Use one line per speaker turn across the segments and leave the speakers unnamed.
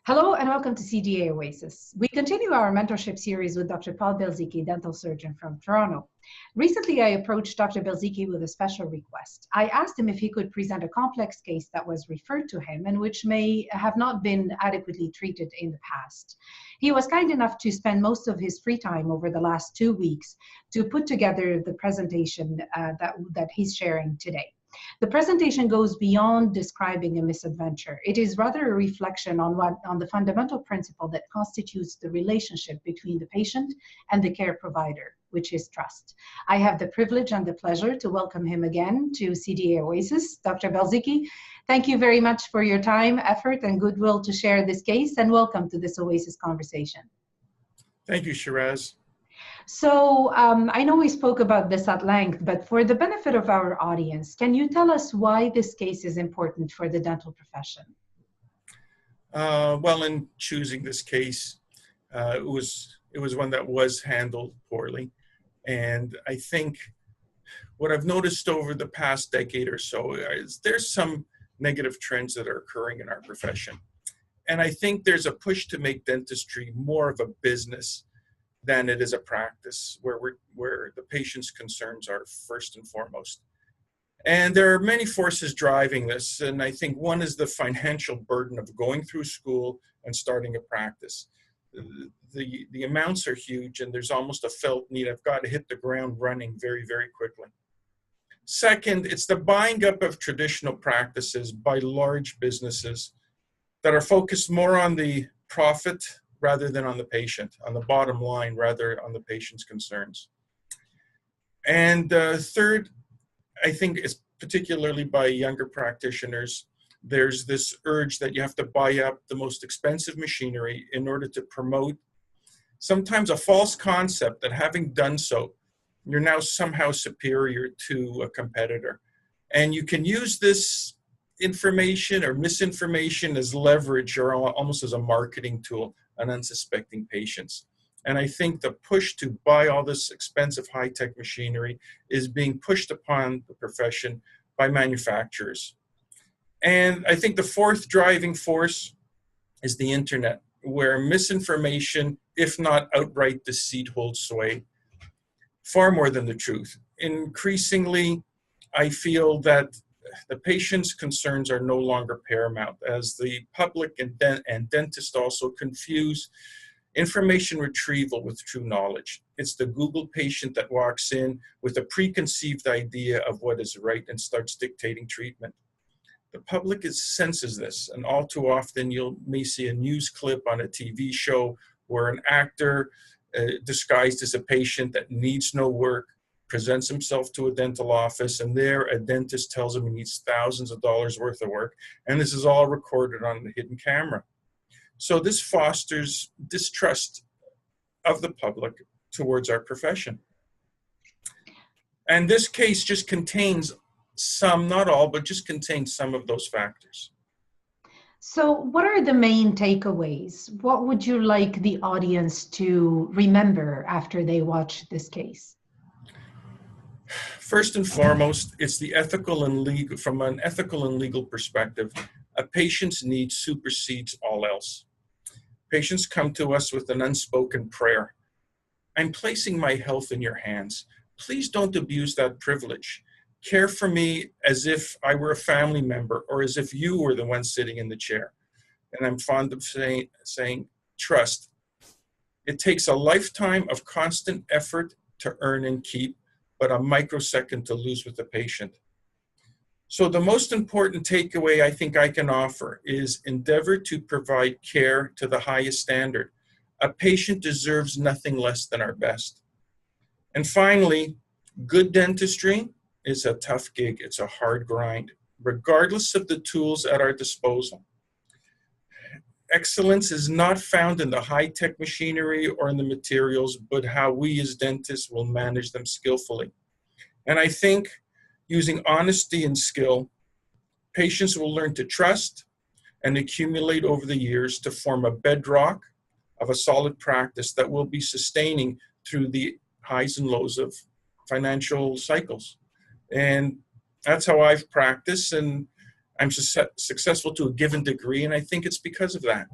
Hello and welcome to CDA Oasis. We continue our mentorship series with Dr. Paul Belziki, dental surgeon from Toronto. Recently, I approached Dr. Belziki with a special request. I asked him if he could present a complex case that was referred to him and which may have not been adequately treated in the past. He was kind enough to spend most of his free time over the last 2 weeks to put together the presentation that he's sharing today. The presentation goes beyond describing a misadventure. It is rather a reflection on the fundamental principle that constitutes the relationship between the patient and the care provider, which is trust. I have the privilege and the pleasure to welcome him again to CDA Oasis. Dr. Belziki, thank you very much for your time, effort, and goodwill to share this case, and welcome to this Oasis conversation.
Thank you, Shiraz.
So I know we spoke about this at length, but for the benefit of our audience, can you tell us why this case is important for the dental profession?
Well, in choosing this case, it was one that was handled poorly. And I think what I've noticed over the past decade or so is there's some negative trends that are occurring in our profession. And I think there's a push to make dentistry more of a business than it is a practice where the patient's concerns are first and foremost. And there are many forces driving this, and I think one is the financial burden of going through school and starting a practice. The amounts are huge, and there's almost a felt need. I've got to hit the ground running very, very quickly. Second, it's the buying up of traditional practices by large businesses that are focused more on the profit rather than on the patient, on the bottom line, rather on the patient's concerns. And third, I think is particularly by younger practitioners, there's this urge that you have to buy up the most expensive machinery in order to promote sometimes a false concept that having done so, you're now somehow superior to a competitor. And you can use this information or misinformation as leverage or almost as a marketing tool on unsuspecting patients. And I think the push to buy all this expensive high-tech machinery is being pushed upon the profession by manufacturers. And I think the fourth driving force is the internet, where misinformation, if not outright deceit, holds sway far more than the truth. Increasingly, I feel that the patient's concerns are no longer paramount, as the public and dentists also confuse information retrieval with true knowledge. It's the Google patient that walks in with a preconceived idea of what is right and starts dictating treatment. The public senses this, and all too often you may see a news clip on a TV show where an actor disguised as a patient that needs no work presents himself to a dental office, and there a dentist tells him he needs thousands of dollars worth of work, and this is all recorded on the hidden camera. So this fosters distrust of the public towards our profession. And this case just contains some, not all, but just contains some of those factors.
So what are the main takeaways? What would you like the audience to remember after they watch this case?
First and foremost, it's the ethical and legal, from an ethical and legal perspective, a patient's need supersedes all else. Patients come to us with an unspoken prayer. I'm placing my health in your hands. Please don't abuse that privilege. Care for me as if I were a family member or as if you were the one sitting in the chair. And I'm fond of saying trust. It takes a lifetime of constant effort to earn and keep, but a microsecond to lose with the patient. So the most important takeaway I think I can offer is endeavor to provide care to the highest standard. A patient deserves nothing less than our best. And finally, good dentistry is a tough gig. It's a hard grind, regardless of the tools at our disposal. Excellence is not found in the high-tech machinery or in the materials, but how we as dentists will manage them skillfully. And I think using honesty and skill, patients will learn to trust and accumulate over the years to form a bedrock of a solid practice that will be sustaining through the highs and lows of financial cycles. And that's how I've practiced, and I'm successful to a given degree, and I think it's because of that.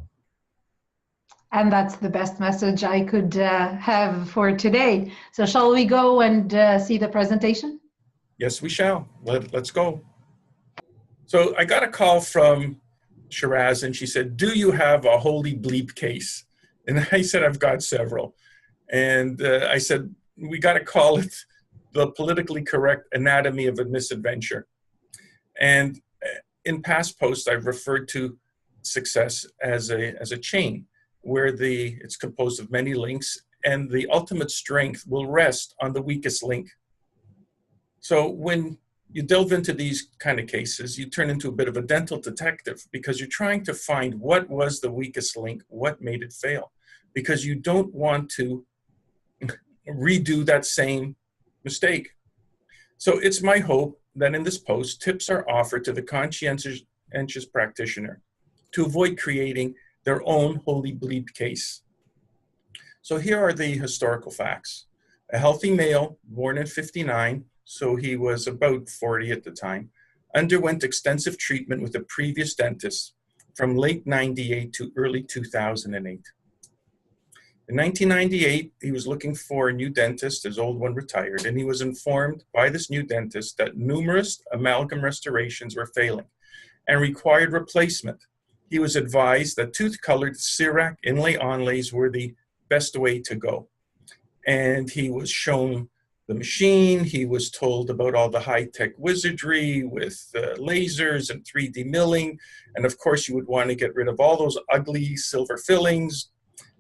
And that's the best message I could have for today. So shall we go and see the presentation?
Yes, we shall. Let's go. So I got a call from Shiraz, and she said, "Do you have a holy bleep case?" And I said, "I've got several." And I said, "We got to call it the politically correct anatomy of a misadventure." And in past posts, I've referred to success as a chain where it's composed of many links, and the ultimate strength will rest on the weakest link. So when you delve into these kind of cases, you turn into a bit of a dental detective because you're trying to find what was the weakest link, what made it fail, because you don't want to redo that same mistake. So it's my hope that in this post, tips are offered to the conscientious practitioner to avoid creating their own holy bleep case. So here are the historical facts. A healthy male, born in 59, so he was about 40 at the time, underwent extensive treatment with a previous dentist from late 98 to early 2008. In 1998, he was looking for a new dentist. His old one retired, and he was informed by this new dentist that numerous amalgam restorations were failing and required replacement. He was advised that tooth-colored CEREC inlay onlays were the best way to go. And he was shown the machine. He was told about all the high-tech wizardry with lasers and 3D milling. And of course, you would want to get rid of all those ugly silver fillings,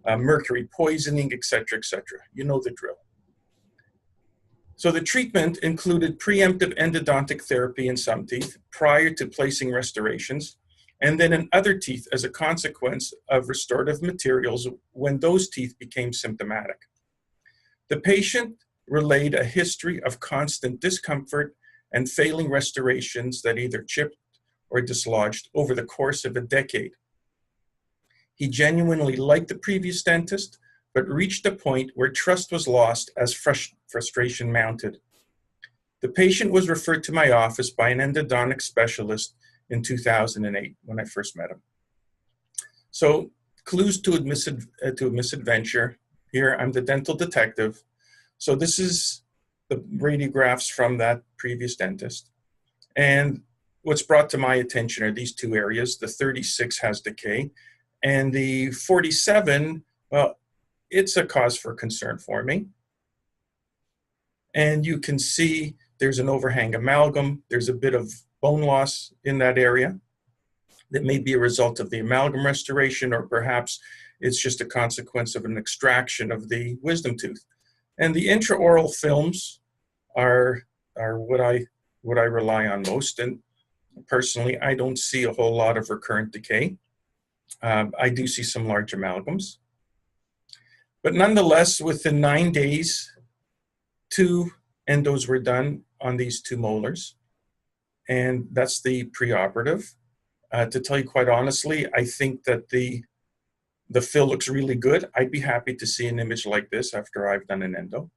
mercury poisoning, etc., etc. You know the drill. So the treatment included preemptive endodontic therapy in some teeth prior to placing restorations, and then in other teeth as a consequence of restorative materials when those teeth became symptomatic. The patient relayed a history of constant discomfort and failing restorations that either chipped or dislodged over the course of a decade. He genuinely liked the previous dentist, but reached a point where trust was lost as frustration mounted. The patient was referred to my office by an endodontic specialist in 2008 when I first met him. So, clues to a misadventure. Here, I'm the dental detective. So this is the radiographs from that previous dentist. And what's brought to my attention are these two areas. The 36 has decay, and the 47, well, it's a cause for concern for me. And you can see there's an overhang amalgam. There's a bit of bone loss in that area that may be a result of the amalgam restoration, or perhaps it's just a consequence of an extraction of the wisdom tooth. And the intraoral films are what I rely on most. And personally, I don't see a whole lot of recurrent decay. I do see some large amalgams. But nonetheless, within 9 days, 2 endos were done on these 2 molars. And that's the preoperative. To tell you quite honestly, I think that the fill looks really good. I'd be happy to see an image like this after I've done an endo.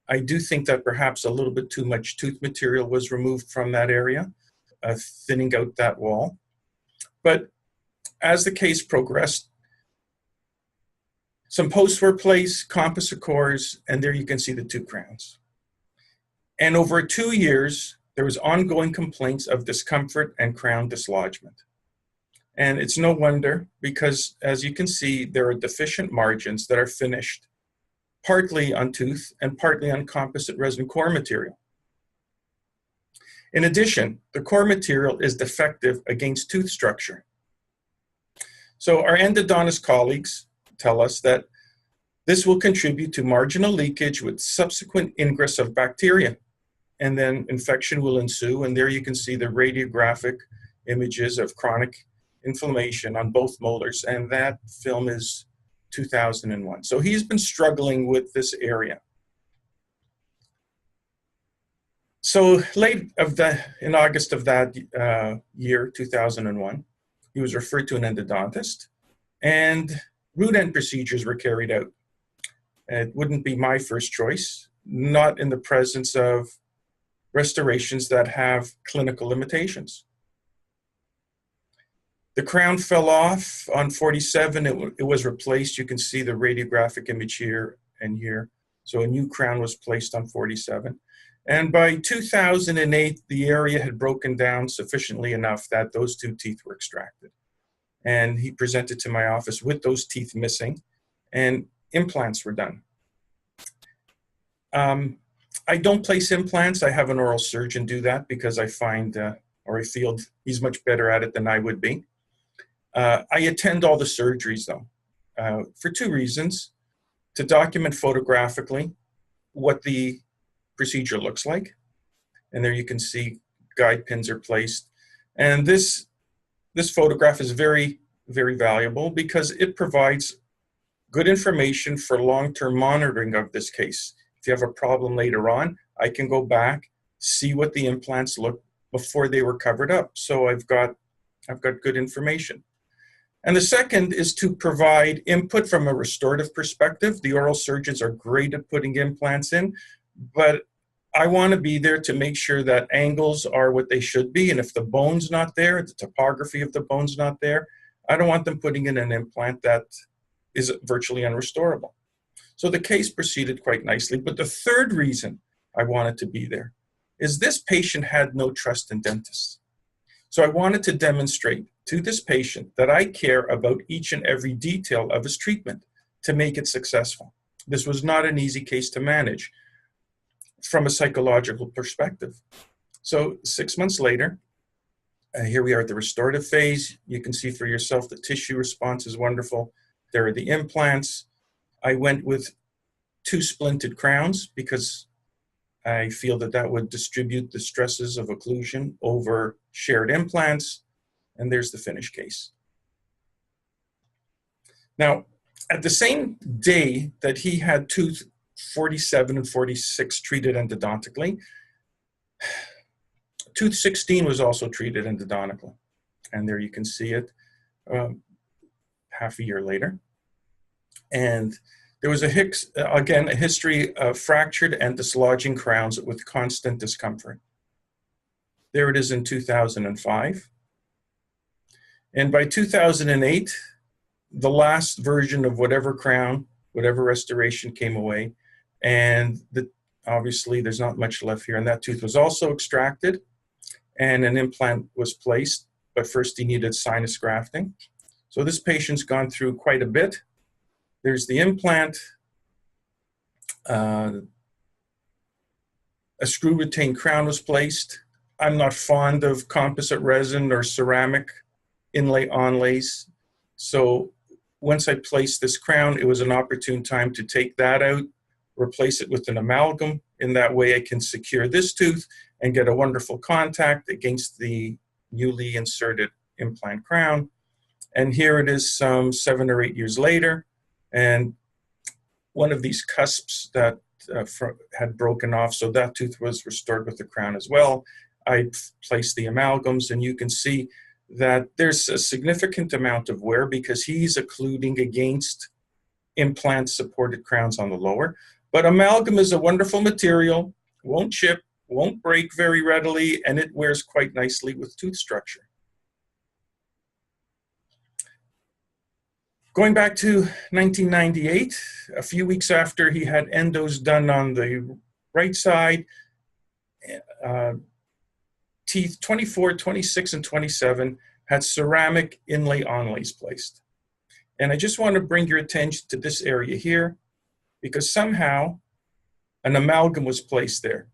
I do think that perhaps a little bit too much tooth material was removed from that area, thinning out that wall. But as the case progressed, some posts were placed, composite cores, and there you can see the 2 crowns. And over 2 years, there was ongoing complaints of discomfort and crown dislodgement. And it's no wonder, because as you can see, there are deficient margins that are finished partly on tooth and partly on composite resin core material. In addition, the core material is defective against tooth structure. So our endodontist colleagues tell us that this will contribute to marginal leakage with subsequent ingress of bacteria, and then infection will ensue. And there you can see the radiographic images of chronic inflammation on both molars, and that film is 2001. So he's been struggling with this area. So in August of that year, 2001, he was referred to an endodontist, and root end procedures were carried out. It wouldn't be my first choice, not in the presence of restorations that have clinical limitations. The crown fell off on 47. It was replaced. You can see the radiographic image here and here. So a new crown was placed on 47. And by 2008, the area had broken down sufficiently enough that those two teeth were extracted. And he presented to my office with those teeth missing, and implants were done. I don't place implants. I have an oral surgeon do that because I find, or I feel he's much better at it than I would be. I attend all the surgeries though, for two reasons: to document photographically what the procedure looks like. And there you can see guide pins are placed. And this photograph is very, very valuable because it provides good information for long-term monitoring of this case. If you have a problem later on, I can go back, see what the implants look before they were covered up. So I've got good information. And the second is to provide input from a restorative perspective. The oral surgeons are great at putting implants in, but I want to be there to make sure that angles are what they should be. And if the bone's not there, the topography of the bone's not there, I don't want them putting in an implant that is virtually unrestorable. So the case proceeded quite nicely. But the third reason I wanted to be there is this patient had no trust in dentists. So I wanted to demonstrate to this patient that I care about each and every detail of his treatment to make it successful. This was not an easy case to manage from a psychological perspective. So 6 months later, here we are at the restorative phase. You can see for yourself the tissue response is wonderful. There are the implants. I went with 2 splinted crowns because I feel that that would distribute the stresses of occlusion over shared implants. And there's the finished case. Now, at the same day that he had tooth 47 and 46 treated endodontically, tooth 16 was also treated endodontically. And there you can see it half a year later. And there was a history of fractured and dislodging crowns with constant discomfort. There it is in 2005. And by 2008, the last version of whatever crown, whatever restoration came away. And obviously there's not much left here. And that tooth was also extracted and an implant was placed, but first he needed sinus grafting. So this patient's gone through quite a bit. There's the implant, a screw retained crown was placed. I'm not fond of composite resin or ceramic inlay onlays. So once I placed this crown, it was an opportune time to take that out, replace it with an amalgam. In that way I can secure this tooth and get a wonderful contact against the newly inserted implant crown. And here it is some 7 or 8 years later. And one of these cusps that had broken off, so that tooth was restored with the crown as well. I placed the amalgams, and you can see that there's a significant amount of wear because he's occluding against implant-supported crowns on the lower. But amalgam is a wonderful material, won't chip, won't break very readily, and it wears quite nicely with tooth structure. Going back to 1998, a few weeks after he had endos done on the right side, teeth 24, 26, and 27 had ceramic inlay onlays placed. And I just want to bring your attention to this area here because somehow an amalgam was placed there.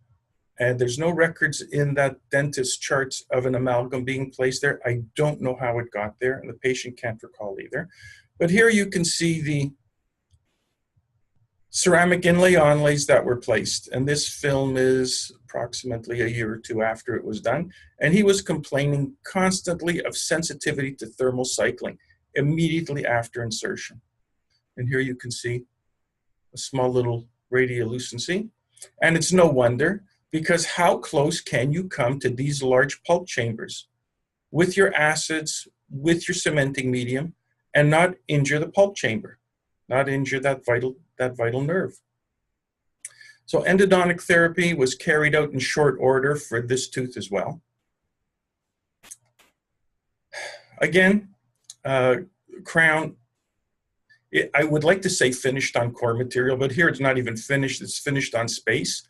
And there's no records in that dentist charts of an amalgam being placed there. I don't know how it got there, and the patient can't recall either. But here you can see the ceramic inlay onlays that were placed. And this film is approximately a year or two after it was done. And he was complaining constantly of sensitivity to thermal cycling immediately after insertion. And here you can see a small little radiolucency. And it's no wonder, because how close can you come to these large pulp chambers with your acids, with your cementing medium, and not injure the pulp chamber, not injure that vital nerve. So endodontic therapy was carried out in short order for this tooth as well. Again, crown, I would like to say finished on core material, but here it's not even finished. It's finished on space.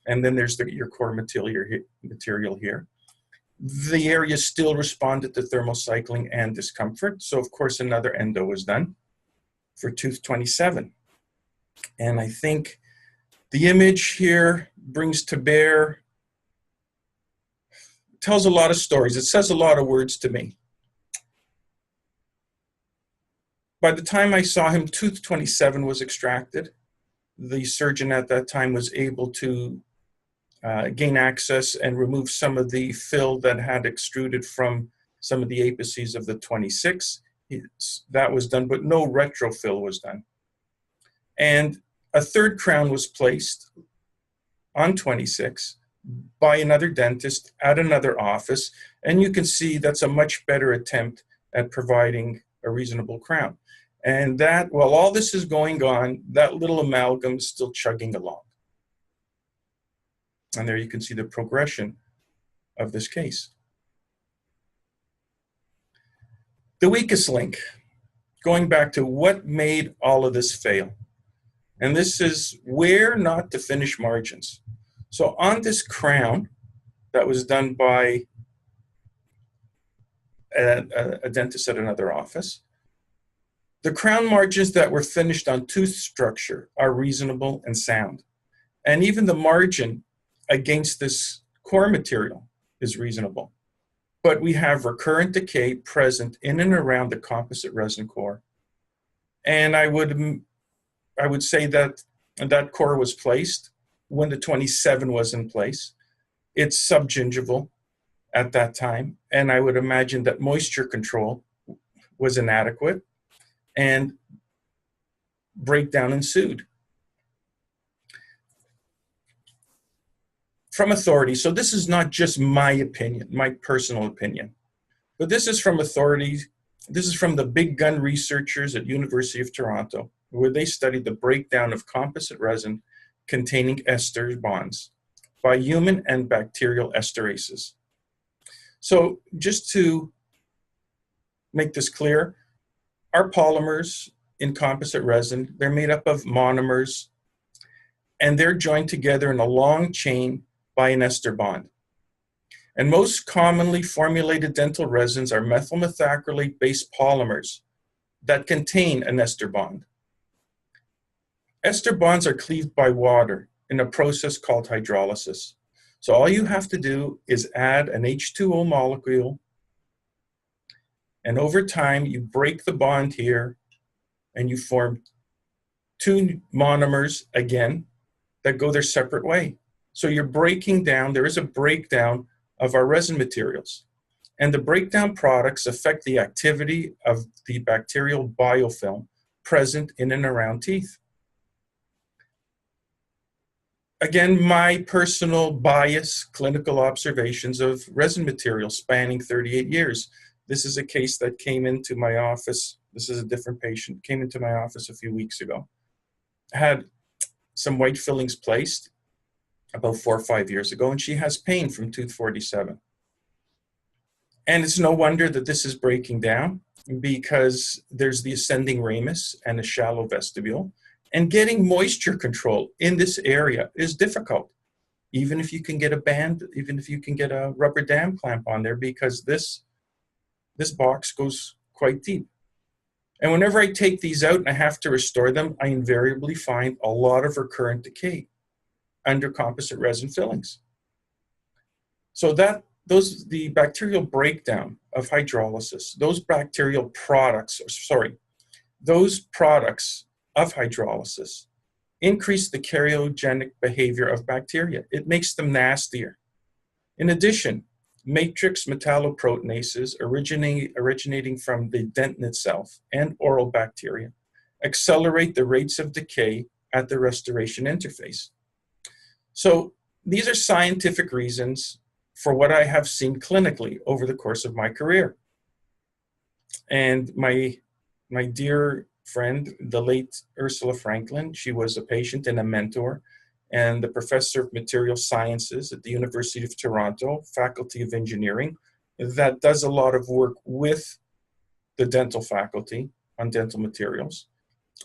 And then there's your core material here. The area still responded to thermal cycling and discomfort. So of course, another endo was done for tooth 27. And I think the image here brings to bear, tells a lot of stories. It says a lot of words to me. By the time I saw him, tooth 27 was extracted. The surgeon at that time was able to gain access and remove some of the fill that had extruded from some of the apices of the 26. That was done, but no retrofill was done. And a third crown was placed on 26 by another dentist at another office. And you can see that's a much better attempt at providing a reasonable crown. And that, while all this is going on, that little amalgam is still chugging along. And there you can see the progression of this case. The weakest link, going back to what made all of this fail. And this is where not to finish margins. So on this crown that was done by a dentist at another office, the crown margins that were finished on tooth structure are reasonable and sound. And even the margin against this core material is reasonable. But we have recurrent decay present in and around the composite resin core. And I would say that that core was placed when the 27 was in place. It's subgingival at that time. And I would imagine that moisture control was inadequate and breakdown ensued. From authority, so this is not just my opinion, my personal opinion, but this is from authorities. This is from the big gun researchers at University of Toronto, where they studied the breakdown of composite resin containing ester bonds by human and bacterial esterases. So just to make this clear, our polymers in composite resin, they're made up of monomers, and they're joined together in a long chain by an ester bond. And most commonly formulated dental resins are methyl methacrylate-based polymers that contain an ester bond. Ester bonds are cleaved by water in a process called hydrolysis. So all you have to do is add an H2O molecule, and over time you break the bond here and you form two monomers again that go their separate way. So you're breaking down, there is a breakdown of our resin materials. And the breakdown products affect the activity of the bacterial biofilm present in and around teeth. Again, my personal bias, clinical observations of resin materials spanning 38 years. This is a case that came into my office. This is a different patient, came into my office a few weeks ago. Had some white fillings placed about 4 or 5 years ago, and she has pain from tooth 47. And it's no wonder that this is breaking down, because there's the ascending ramus and a shallow vestibule, and getting moisture control in this area is difficult, even if you can get a band, even if you can get a rubber dam clamp on there, because this box goes quite deep. And whenever I take these out and I have to restore them, I invariably find a lot of recurrent decay under composite resin fillings. So the bacterial breakdown of hydrolysis, those products of hydrolysis increase the karyogenic behavior of bacteria. It makes them nastier. In addition, matrix metalloproteinases originating from the dentin itself and oral bacteria accelerate the rates of decay at the restoration interface. So these are scientific reasons for what I have seen clinically over the course of my career. And my dear friend, the late Ursula Franklin, she was a patient and a mentor, and the professor of material sciences at the University of Toronto, Faculty of Engineering, that does a lot of work with the dental faculty on dental materials,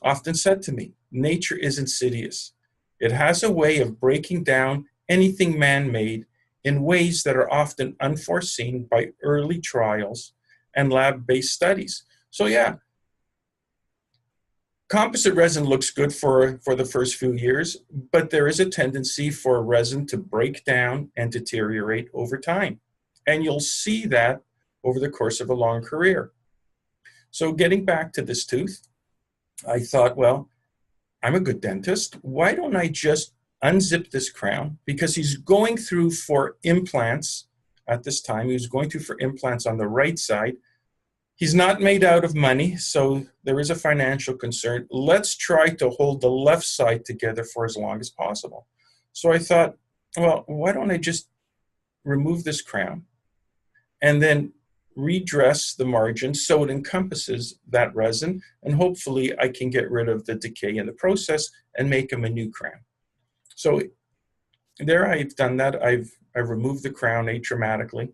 often said to me, nature is insidious. It has a way of breaking down anything man-made in ways that are often unforeseen by early trials and lab-based studies. So yeah, composite resin looks good for the first few years, but there is a tendency for resin to break down and deteriorate over time. And you'll see that over the course of a long career. So getting back to this tooth, I thought, well, I'm a good dentist. Why don't I just unzip this crown? Because he's going through for implants at this time. He was going through for implants on the right side. He's not made out of money, so there is a financial concern. Let's try to hold the left side together for as long as possible. So I thought, well, why don't I just remove this crown and then redress the margin so it encompasses that resin, and hopefully I can get rid of the decay in the process and make him a new crown. So there I've done that. I've removed the crown atraumatically,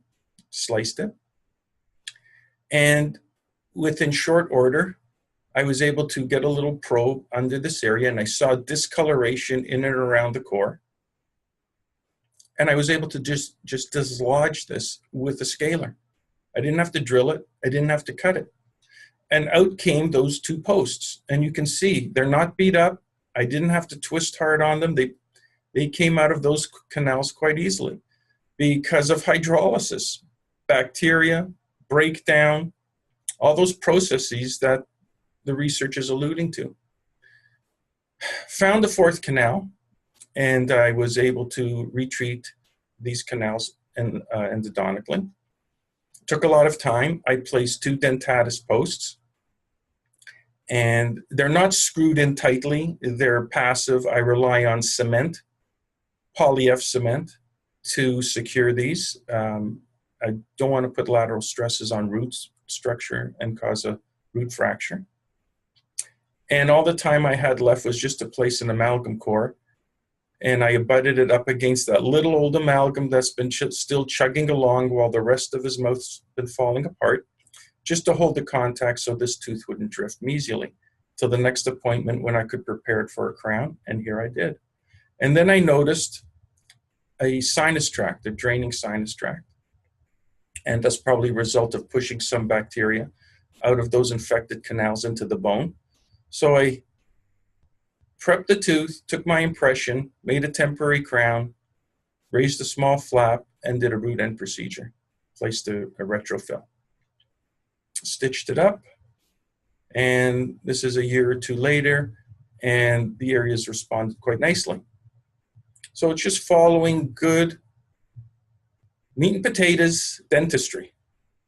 sliced it, and within short order, I was able to get a little probe under this area, and I saw discoloration in and around the core. And I was able to just dislodge this with a scaler. I didn't have to drill it. I didn't have to cut it. And out came those two posts. And you can see they're not beat up. I didn't have to twist hard on them. They came out of those canals quite easily because of hydrolysis, bacteria, breakdown, all those processes that the research is alluding to. Found the fourth canal, and I was able to retreat these canals endodontically. Took a lot of time. I placed 2 dentatus posts, and they're not screwed in tightly. They're passive. I rely on cement, poly-F cement, to secure these. I don't want to put lateral stresses on root structure and cause a root fracture. And all the time I had left was just to place an amalgam core, and I abutted it up against that little old amalgam that's been still chugging along while the rest of his mouth's been falling apart, just to hold the contact so this tooth wouldn't drift mesially till the next appointment when I could prepare it for a crown, and here I did. And then I noticed a sinus tract, a draining sinus tract, and that's probably a result of pushing some bacteria out of those infected canals into the bone. So I prepped the tooth, took my impression, made a temporary crown, raised a small flap, and did a root end procedure. Placed a retrofill. Stitched it up, and this is a year or 2 later, and the areas responded quite nicely. So it's just following good meat and potatoes dentistry,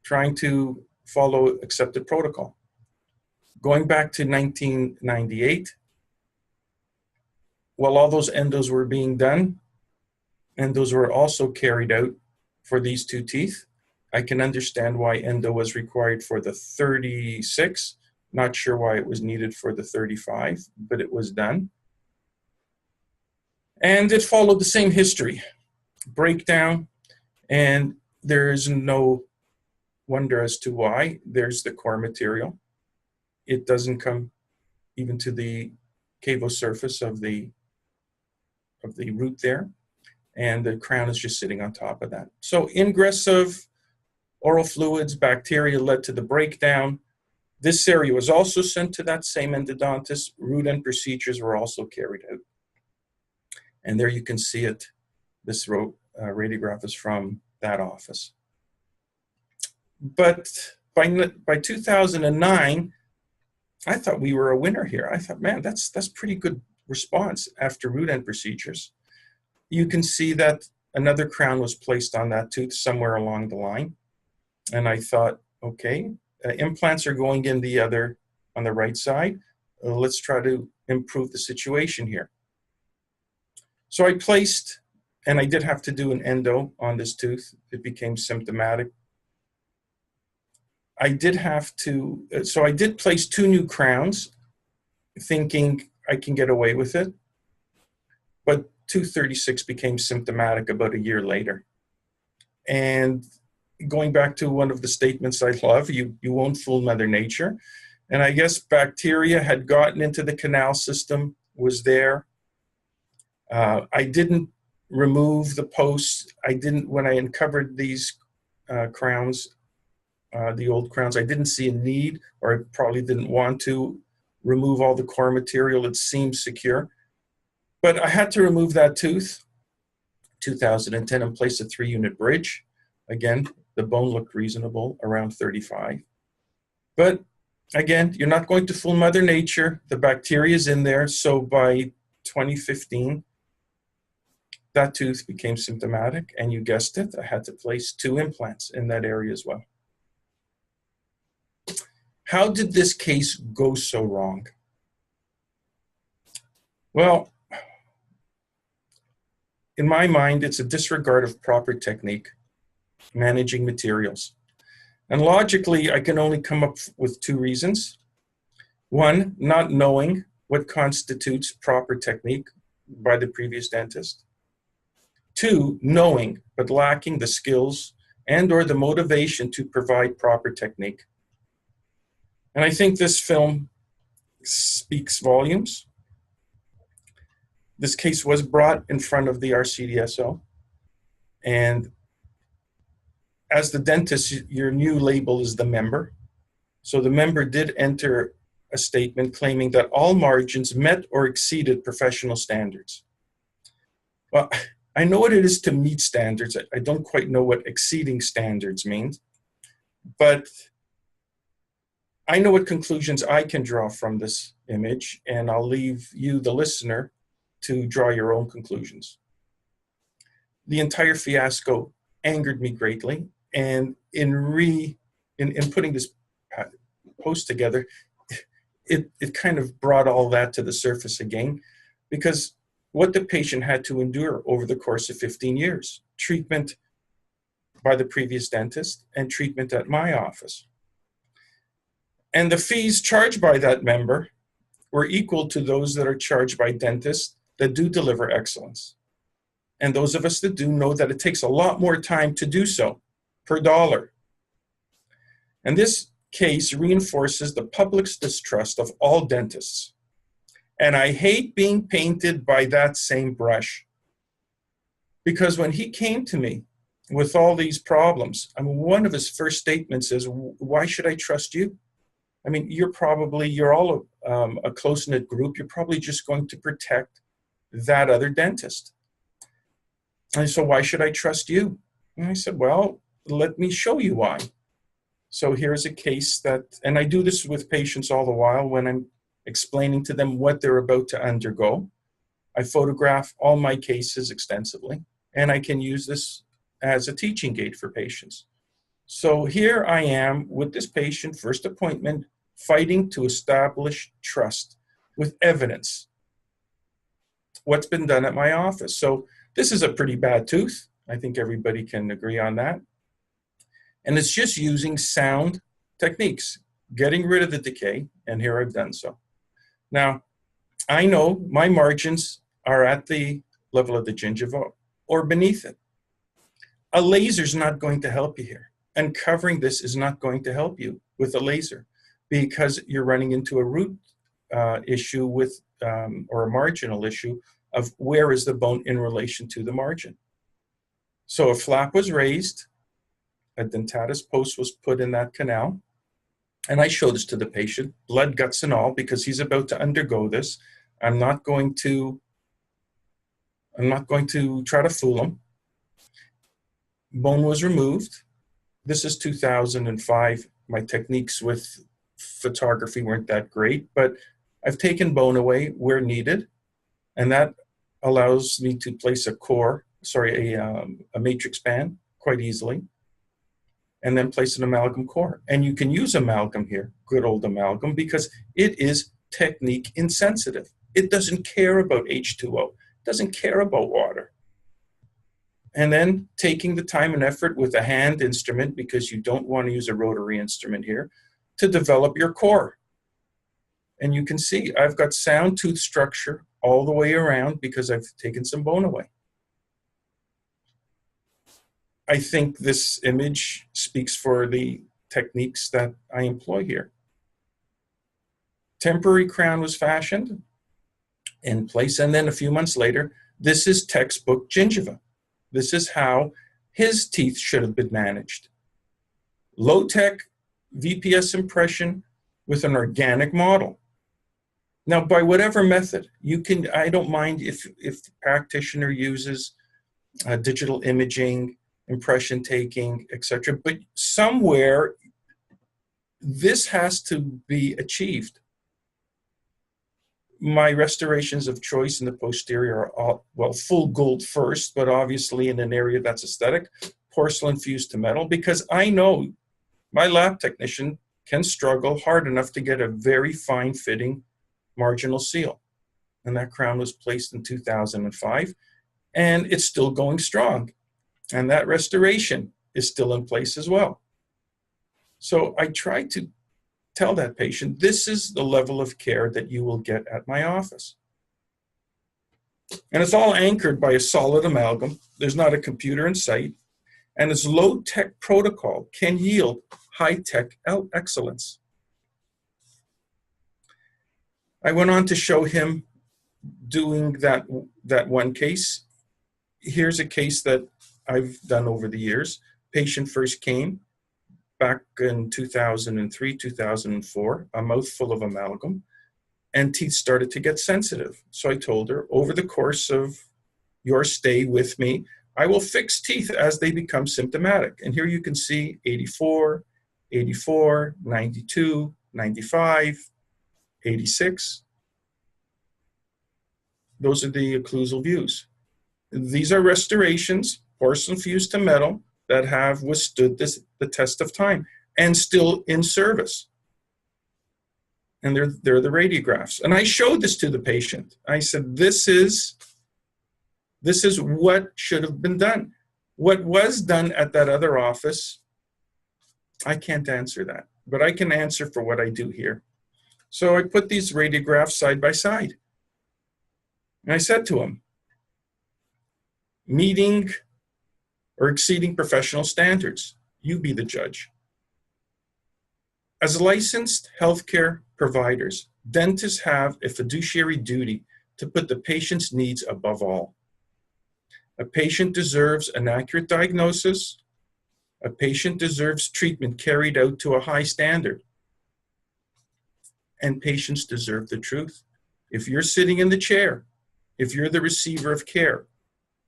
trying to follow accepted protocol. Going back to 1998, while all those endos were being done, endos were also carried out for these 2 teeth. I can understand why endo was required for the 36. Not sure why it was needed for the 35, but it was done. And it followed the same history, breakdown, and there is no wonder as to why. There's the core material. It doesn't come even to the cavo surface of the root there, and the crown is just sitting on top of that. So ingress of oral fluids, bacteria led to the breakdown. This area was also sent to that same endodontist. Root end procedures were also carried out. And there you can see it. This radiograph is from that office. But by 2009, I thought we were a winner here. I thought, man, that's pretty good response after root end procedures. You can see that another crown was placed on that tooth somewhere along the line. And I thought, okay, implants are going in on the right side. Let's try to improve the situation here. So I placed, and I did have to do an endo on this tooth. It became symptomatic. I did place 2 new crowns, thinking I can get away with it. But tooth 36 became symptomatic about a year later. And going back to one of the statements I love, you won't fool Mother Nature. And I guess bacteria had gotten into the canal system, was there. I didn't remove the posts. When I uncovered these crowns, the old crowns, I didn't see a need, or I probably didn't want to remove all the core material. It seemed secure. But I had to remove that tooth, 2010, and place a 3-unit bridge. Again, the bone looked reasonable, around 35. But again, you're not going to fool Mother Nature. The bacteria is in there. So by 2015, that tooth became symptomatic, and you guessed it, I had to place 2 implants in that area as well. How did this case go so wrong? Well, in my mind, it's a disregard of proper technique, managing materials. And logically, I can only come up with 2 reasons. 1, not knowing what constitutes proper technique by the previous dentist. 2, knowing but lacking the skills and or the motivation to provide proper technique. And I think this film speaks volumes. This case was brought in front of the RCDSO, and as the dentist, your new label is the member. So the member did enter a statement claiming that all margins met or exceeded professional standards. Well, I know what it is to meet standards. I don't quite know what exceeding standards means, but I know what conclusions I can draw from this image, and I'll leave you, the listener, to draw your own conclusions. The entire fiasco angered me greatly, and in putting this post together, it kind of brought all that to the surface again, because what the patient had to endure over the course of 15 years, treatment by the previous dentist and treatment at my office. And the fees charged by that member were equal to those that are charged by dentists that do deliver excellence. And those of us that do know that it takes a lot more time to do so per dollar. And this case reinforces the public's distrust of all dentists. And I hate being painted by that same brush. Because when he came to me with all these problems, I mean, one of his first statements is, why should I trust you? I mean, you're all a close-knit group. You're probably just going to protect that other dentist. And so why should I trust you? And I said, well, let me show you why. So here's a case that, and I do this with patients all the while when I'm explaining to them what they're about to undergo. I photograph all my cases extensively, and I can use this as a teaching aid for patients. So here I am with this patient, first appointment, fighting to establish trust with evidence. What's been done at my office. So this is a pretty bad tooth. I think everybody can agree on that. And it's just using sound techniques, getting rid of the decay, and here I've done so. Now, I know my margins are at the level of the gingiva or beneath it. A laser is not going to help you here. And covering this is not going to help you with a laser because you're running into a root issue with, or a marginal issue of where is the bone in relation to the margin. So a flap was raised, a dentatus post was put in that canal, and I show this to the patient, blood, guts, and all, because he's about to undergo this. I'm not going to try to fool him. Bone was removed. This is 2005. My techniques with photography weren't that great, but I've taken bone away where needed, and that allows me to place a matrix band quite easily, and then place an amalgam core. And you can use amalgam here, good old amalgam, because it is technique insensitive. It doesn't care about H2O, it doesn't care about water. And then taking the time and effort with a hand instrument, because you don't want to use a rotary instrument here, to develop your core. And you can see I've got sound tooth structure all the way around because I've taken some bone away. I think this image speaks for the techniques that I employ here. Temporary crown was fashioned in place, and then a few months later, this is textbook gingiva. This is how his teeth should have been managed. Low-tech VPS impression with an organic model. Now, by whatever method, you can, I don't mind if the practitioner uses digital imaging, impression taking, etc., but somewhere this has to be achieved. My restorations of choice in the posterior are all, well, full gold first, but obviously in an area that's aesthetic, porcelain fused to metal, because I know my lab technician can struggle hard enough to get a very fine fitting marginal seal. And that crown was placed in 2005, and it's still going strong. And that restoration is still in place as well. So I try to tell that patient, this is the level of care that you will get at my office. And it's all anchored by a solid amalgam. There's not a computer in sight. And its low-tech protocol can yield high-tech excellence. I went on to show him doing that one case. Here's a case that I've done over the years. Patient first came back in 2003, 2004, a mouthful of amalgam, and teeth started to get sensitive. So I told her, over the course of your stay with me, I will fix teeth as they become symptomatic. And here you can see 84, 84, 92, 95, 86. Those are the occlusal views. These are restorations, porcelain fused to metal, that have withstood the test of time and still in service. And they're the radiographs. And I showed this to the patient. I said, this is what should have been done. What was done at that other office, I can't answer that, but I can answer for what I do here. So I put these radiographs side by side. And I said to him, meeting or exceeding professional standards, you be the judge. As licensed healthcare providers, dentists have a fiduciary duty to put the patient's needs above all. A patient deserves an accurate diagnosis. A patient deserves treatment carried out to a high standard. And patients deserve the truth. If you're sitting in the chair, if you're the receiver of care,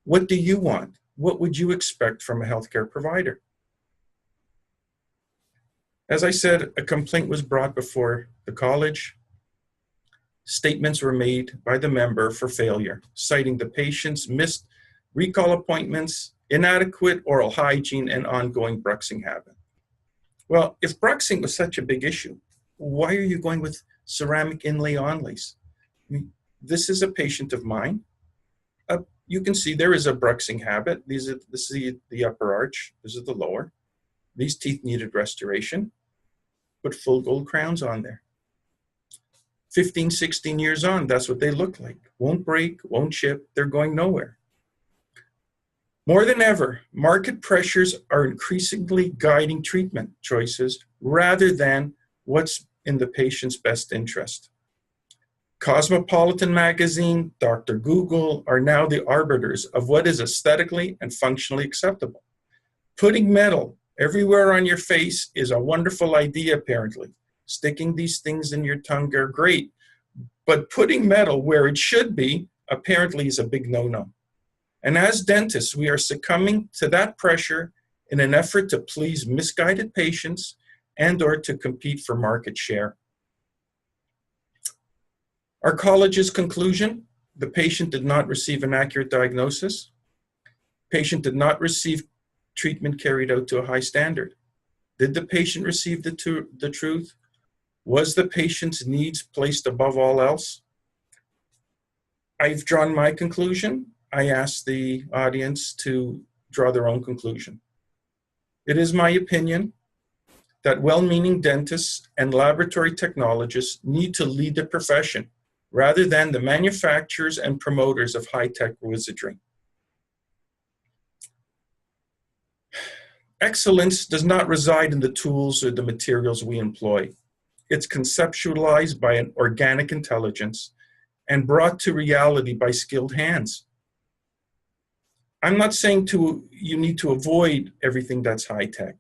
what do you want? What would you expect from a healthcare provider? As I said, a complaint was brought before the college. Statements were made by the member for failure, citing the patient's missed recall appointments, inadequate oral hygiene, and ongoing bruxing habit. Well, if bruxing was such a big issue, why are you going with ceramic inlay onlays? I mean, this is a patient of mine. You can see there is a bruxing habit. This is the upper arch. This is the lower. These teeth needed restoration. Put full gold crowns on there. 15, 16 years on, that's what they look like. Won't break, won't chip. They're going nowhere. More than ever, market pressures are increasingly guiding treatment choices rather than what's in the patient's best interest. Cosmopolitan magazine, Dr. Google are now the arbiters of what is aesthetically and functionally acceptable. Putting metal everywhere on your face is a wonderful idea, apparently. Sticking these things in your tongue are great, but putting metal where it should be apparently is a big no-no. And as dentists, we are succumbing to that pressure in an effort to please misguided patients and or to compete for market share. Our college's conclusion, the patient did not receive an accurate diagnosis. Patient did not receive treatment carried out to a high standard. Did the patient receive the truth? Was the patient's needs placed above all else? I've drawn my conclusion. I ask the audience to draw their own conclusion. It is my opinion that well-meaning dentists and laboratory technologists need to lead the profession rather than the manufacturers and promoters of high-tech wizardry. Excellence does not reside in the tools or the materials we employ. It's conceptualized by an organic intelligence and brought to reality by skilled hands. I'm not saying you need to avoid everything that's high tech,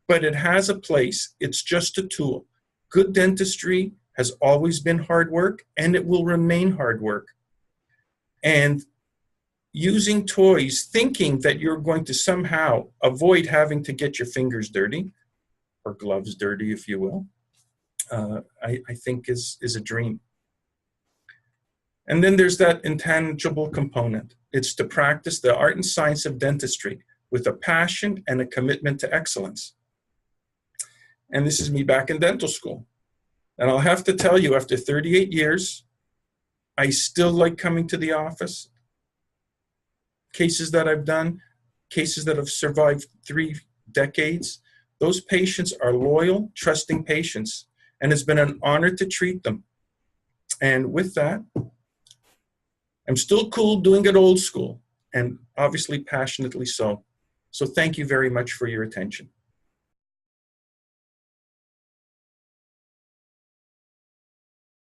but it has a place. It's just a tool. Good dentistry has always been hard work, and it will remain hard work. And using toys, thinking that you're going to somehow avoid having to get your fingers dirty, or gloves dirty, if you will, I think is a dream. And then there's that intangible component. It's to practice the art and science of dentistry with a passion and a commitment to excellence. And this is me back in dental school. And I'll have to tell you, after 38 years, I still like coming to the office. Cases that I've done, cases that have survived 3 decades, those patients are loyal, trusting patients, and it's been an honor to treat them. And with that, I'm still cool doing it old school, and obviously passionately so. So thank you very much for your attention.